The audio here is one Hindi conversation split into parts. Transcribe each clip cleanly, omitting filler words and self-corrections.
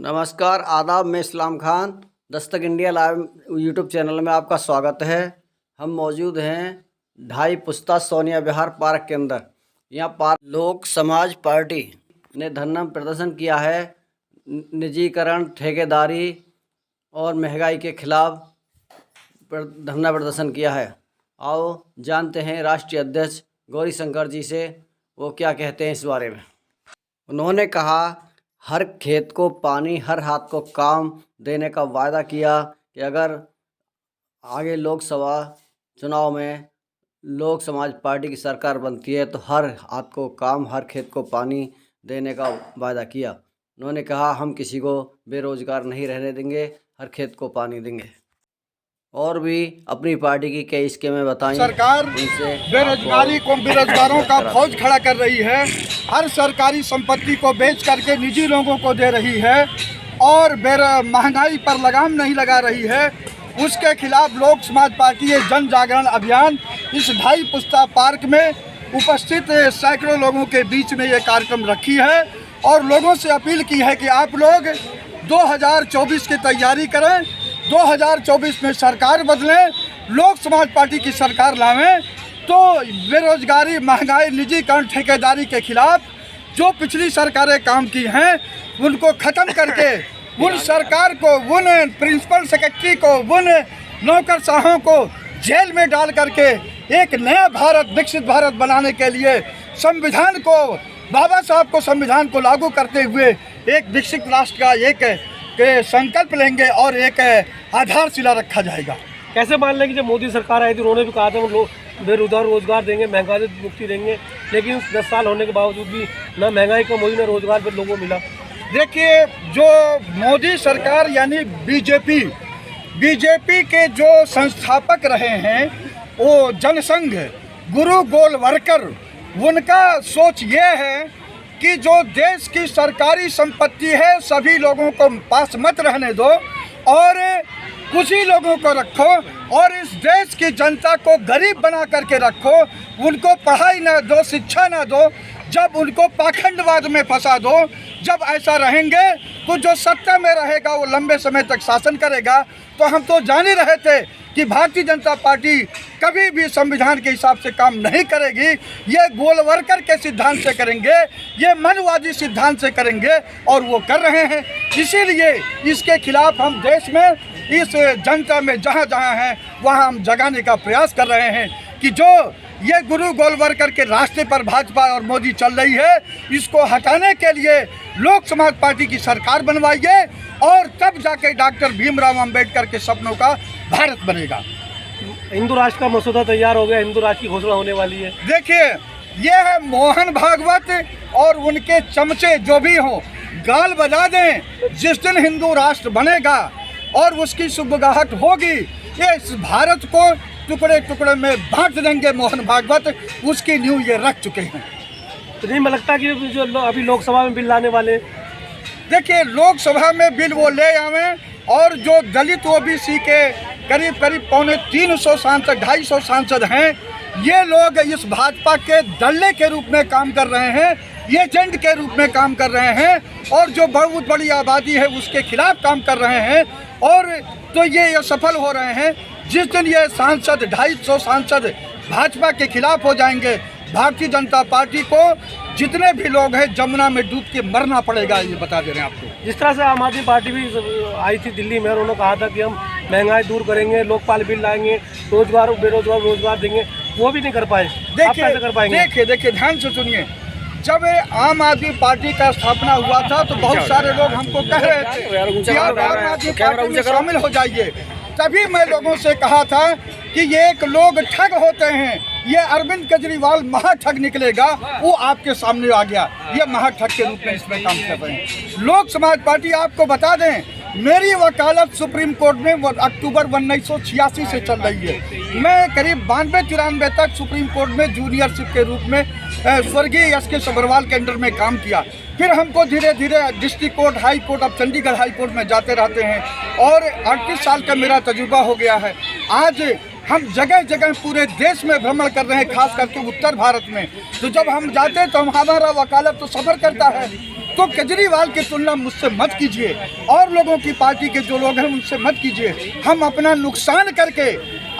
नमस्कार, आदाब। मैं इस्लाम Khan, Dastak India live YouTube channel में आपका स्वागत है। हम मौजूद हैं 2.5 पुस्ता सोनिया विहार पार्क के अंदर। यहाँ पार्क लोक समाज पार्टी ने धरना प्रदर्शन किया है। निजीकरण, ठेकेदारी और महंगाई के खिलाफ धरना प्रदर्शन किया है। आओ जानते हैं राष्ट्रीय अध्यक्ष गौरीशंकर जी से वो क्या कहते हैं इस बारे में। उन्होंने कहा, हर खेत को पानी, हर हाथ को काम देने का वायदा किया कि अगर आगे लोकसभा चुनाव में लोक समाज पार्टी की सरकार बनती है तो हर हाथ को काम, हर खेत को पानी देने का वायदा किया। उन्होंने कहा, हम किसी को बेरोजगार नहीं रहने देंगे, हर खेत को पानी देंगे। और भी अपनी पार्टी की कई स्कीमें बताई। सरकार बेरोजगारी को, बेरोजगारों का फौज खड़ा कर रही है। हर सरकारी संपत्ति को बेच करके निजी लोगों को दे रही है और महंगाई पर लगाम नहीं लगा रही है। उसके खिलाफ लोक समाज पार्टी ये जन जागरण अभियान इस 2.5 पुस्ता पार्क में उपस्थित सैकड़ों लोगों के बीच में ये कार्यक्रम रखी है और लोगों से अपील की है कि आप लोग 2024 की तैयारी करें। 2024 में सरकार बदलें, लोक समाज पार्टी की सरकार लावें तो बेरोजगारी, महंगाई, निजीकरण, ठेकेदारी के खिलाफ जो पिछली सरकारें काम की हैं उनको ख़त्म करके उन सरकार को, उन प्रिंसिपल सेक्रेटरी को, उन नौकरशाहों को जेल में डाल करके एक नया भारत, विकसित भारत बनाने के लिए संविधान को, बाबा साहब को, संविधान को लागू करते हुए एक विकसित राष्ट्र का एक संकल्प लेंगे और एक आधारशिला रखा जाएगा। कैसे मान लें कि जब मोदी सरकार आई थी उन्होंने भी कहा था वो लोग बेरोजगार रोजगार देंगे, महंगाई से मुक्ति देंगे, लेकिन 10 साल होने के बावजूद भी ना महंगाई कम हुई, ना रोजगार पर लोगों को मिला। देखिए, जो मोदी सरकार यानी बीजेपी के जो संस्थापक रहे हैं वो जनसंघ, गुरु गोलवरकर, उनका सोच ये है कि जो देश की सरकारी संपत्ति है सभी लोगों को पास मत रहने दो और कुछ ही लोगों को रखो और इस देश की जनता को गरीब बना करके रखो। उनको पढ़ाई ना दो, शिक्षा ना दो, जब उनको पाखंडवाद में फंसा दो। जब ऐसा रहेंगे तो जो सत्ता में रहेगा वो लंबे समय तक शासन करेगा। तो हम तो जान ही रहे थे कि भारतीय जनता पार्टी कभी भी संविधान के हिसाब से काम नहीं करेगी। ये गोलवरकर के सिद्धांत से करेंगे, ये मनवादी सिद्धांत से करेंगे और वो कर रहे हैं। इसीलिए इसके खिलाफ हम देश में, इस जनता में जहाँ जहाँ हैं वहाँ हम जगाने का प्रयास कर रहे हैं कि जो ये गुरु गोलवरकर के रास्ते पर भाजपा और मोदी चल रही है, इसको हटाने के लिए लोक समाज पार्टी की सरकार बनवाइए और तब जाके डॉक्टर भीमराव अंबेडकर के सपनों का भारत बनेगा। हिंदू राष्ट्र का मसौदा तैयार हो गया, हिंदू राष्ट्र की घोषणा होने वाली है। देखिए, ये है मोहन भागवत और उनके चमचे जो भी हों, गाल बजा दें। जिस दिन हिंदू राष्ट्र बनेगा और उसकी सुबगाहट होगी, ये इस भारत को टुकड़े टुकड़े में बांट देंगे मोहन भागवत, उसकी नींव ये रख चुके हैं। तो नहीं लगता कि जो अभी लोकसभा में बिल लाने वाले, देखिए, लोकसभा में बिल वो ले आवें और जो दलित ओबीसी के करीब 350 सांसद, 250 सांसद हैं, ये लोग इस भाजपा के दल्ले के रूप में काम कर रहे हैं, एजेंट के रूप में काम कर रहे हैं और जो बहुत बड़ी आबादी है उसके खिलाफ काम कर रहे हैं। और तो ये सफल हो रहे हैं। जिस दिन ये सांसद, 250 सांसद भाजपा के खिलाफ हो जाएंगे, भारतीय जनता पार्टी को जितने भी लोग हैं जमुना में डूब के मरना पड़ेगा, ये बता दे रहे हैं आपको। जिस तरह से आम आदमी पार्टी भी आई थी दिल्ली में, उन्होंने कहा था कि हम महंगाई दूर करेंगे, लोकपाल बिल लाएंगे, रोजगार, बेरोजगार रोजगार देंगे, वो भी नहीं कर पाए। देखिए, ध्यान से सुनिए। जब आम आदमी पार्टी का स्थापना हुआ था तो बहुत सारे लोग हमको कह रहे थे कि आप आम आदमी पार्टी में शामिल हो जाइए। तभी मैं लोगों से कहा था कि ये एक लोग ठग होते हैं, ये अरविंद केजरीवाल महाठग निकलेगा, वो आपके सामने आ गया। ये महाठग के रूप में इसमें काम कर रहे हैं। लोक समाज पार्टी, आपको बता दें, मेरी वकालत सुप्रीम कोर्ट में अक्टूबर 1986 से चल रही है। मैं करीब 92-93 तक सुप्रीम कोर्ट में जूनियरशिप के रूप में स्वर्गीय एस.के. सब्रवाल के अंडर में काम किया। फिर हमको धीरे धीरे डिस्ट्रिक्ट कोर्ट, हाई कोर्ट, अब चंडीगढ़ हाई कोर्ट में जाते रहते हैं और 38 साल का मेरा तजुर्बा हो गया है। आज हम जगह जगह पूरे देश में भ्रमण कर रहे हैं, खास करके उत्तर भारत में। तो जब हम जाते हैं तो हमारा वकालत तो सफ़र करता है तो केजरीवाल की तुलना मुझसे मत कीजिए और लोगों की पार्टी के जो लोग हैं उनसे मत कीजिए। हम अपना नुकसान करके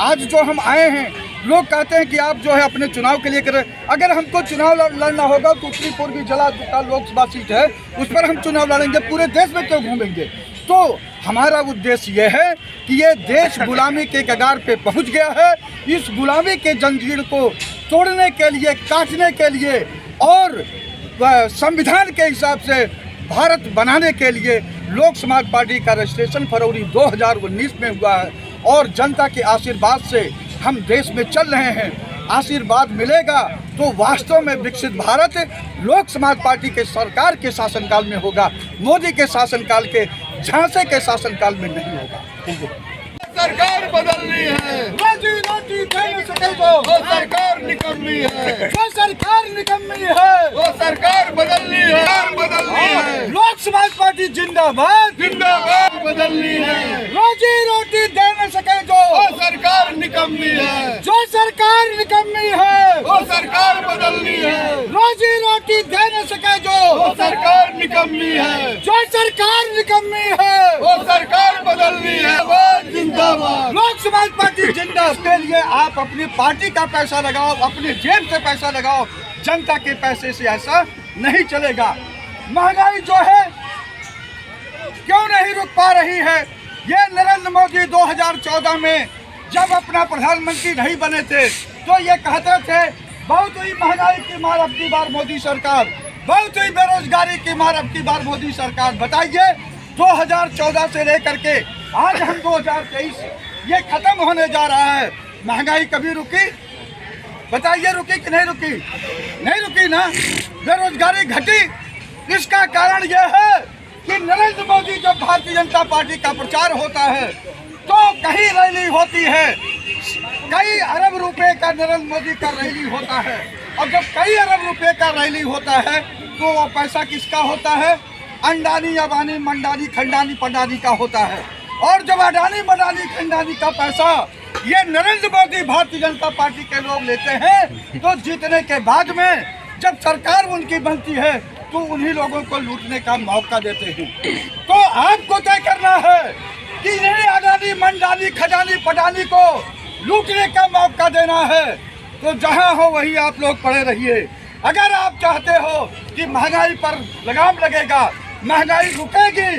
आज जो हम आए हैं, लोग कहते हैं कि आप जो है अपने चुनाव के लिए करें। अगर हमको चुनाव लड़ना होगा तो उत्तरी पूर्वी जला लोकसभा सीट है, उस पर हम चुनाव लड़ेंगे। पूरे देश में क्यों घूमेंगे? तो हमारा उद्देश्य यह है कि ये देश गुलामी के कगार पे पहुंच गया है। इस गुलामी के जंजीर को तोड़ने के लिए, काटने के लिए और संविधान के हिसाब से भारत बनाने के लिए लोक समाज पार्टी का रजिस्ट्रेशन फरवरी 2019 में हुआ है और जनता के आशीर्वाद से हम देश में चल रहे हैं। आशीर्वाद मिलेगा तो वास्तव में विकसित भारत लोक समाज पार्टी के सरकार के शासनकाल में होगा, मोदी के शासनकाल के, झांसे के शासनकाल में नहीं होगा। सरकार बदलनी है, रोजी रोटी दे नहीं सके जो वो सरकार निकम्मी है, वो सरकार निकम्मी है, वो सरकार बदलनी है, बदलनी है, लोक समाज पार्टी जिंदाबाद, जिंदाबाद बदलनी है, रोजी रोटी दे नहीं सके जो वो सरकार निकम्मी है, जो सरकार निकम्मी है, वो सरकार बदलनी है, रोजी रोटी दे नहीं सके जो वो सरकार निकम्मी है, जो सरकार निकम्मी है, वो सरकार बदलनी है, वो जिंदाबाद। लोक समाज पार्टी जिंदाबाद के लिए आप अपनी पार्टी का पैसा लगाओ, अपनी जेब से पैसा लगाओ, जनता के पैसे से ऐसा नहीं चलेगा। महंगाई जो है क्यों नहीं रुक पा रही है? ये नरेंद्र मोदी 2014 में जब अपना प्रधानमंत्री नहीं बने थे तो ये कहते थे बहुत ही महंगाई की मार अब की बार मोदी सरकार, बहुत ही बेरोजगारी की मार अब की बार मोदी सरकार। बताइए 2014 से लेकर के आज हम 2023 ये खत्म होने जा रहा है, महंगाई कभी रुकी? बताइए रुकी कि नहीं रुकी? नहीं रुकी ना। बेरोजगारी घटी। इसका कारण यह है कि नरेंद्र मोदी जब भारतीय जनता पार्टी का प्रचार होता है तो कहीं रैली होती है, कई अरब रुपए का नरेंद्र मोदी का रैली होता है, और जब कई अरब रुपए का रैली होता है तो वो पैसा किसका होता है? अंडानी, अबानी, मंडानी, खंडानी, पंडानी का होता है। और जब अडानी, मंडानी, खंडानी का पैसा ये नरेंद्र मोदी भारतीय जनता पार्टी के लोग लेते हैं तो जीतने के बाद में जब सरकार उनकी बनती है तो उन्हीं लोगों को लूटने का मौका देते हैं। तो आपको तय करना है कि इन्हें अडानी, मंडानी, खजानी, पटानी को लूटने का मौका देना है। तो जहां हो वहीं आप लोग पड़े रहिए। अगर आप चाहते हो कि महंगाई पर लगाम लगेगा, महंगाई रुकेगी,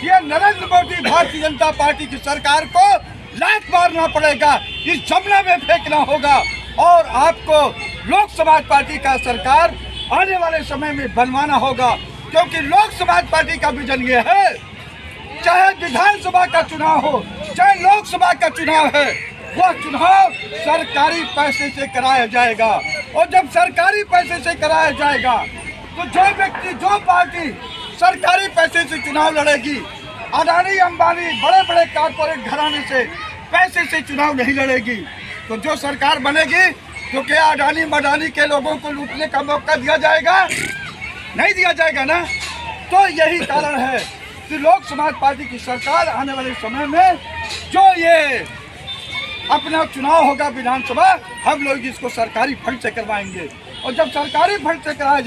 ये नरेंद्र मोदी भारतीय जनता पार्टी की सरकार को लात मारना पड़ेगा, इस जमुना में फेंकना होगा और आपको लोक समाज पार्टी का सरकार आने वाले समय में बनवाना होगा। क्योंकि लोक समाज पार्टी का विजन ये है, चाहे विधानसभा का चुनाव हो, चाहे लोकसभा का चुनाव है, वह चुनाव सरकारी पैसे से कराया जाएगा। और जब सरकारी पैसे से कराया जाएगा तो जो व्यक्ति, जो पार्टी सरकारी पैसे से चुनाव लड़ेगी, अडानी, अंबानी, बड़े बड़े कारपोरेट घराने से पैसे से चुनाव नहीं लड़ेगी। तो जो सरकार बनेगी तो क्या अडानी, मडानी के लोगों को लूटने का मौका दिया जाएगा? नहीं दिया जाएगा ना। तो यही कारण है कि लोक समाज पार्टी की सरकार आने वाले समय में जो ये अपना चुनाव होगा विधानसभा, हम लोग इसको सरकारी फंड से करवाएंगे। और जब सरकारी फंड से कराया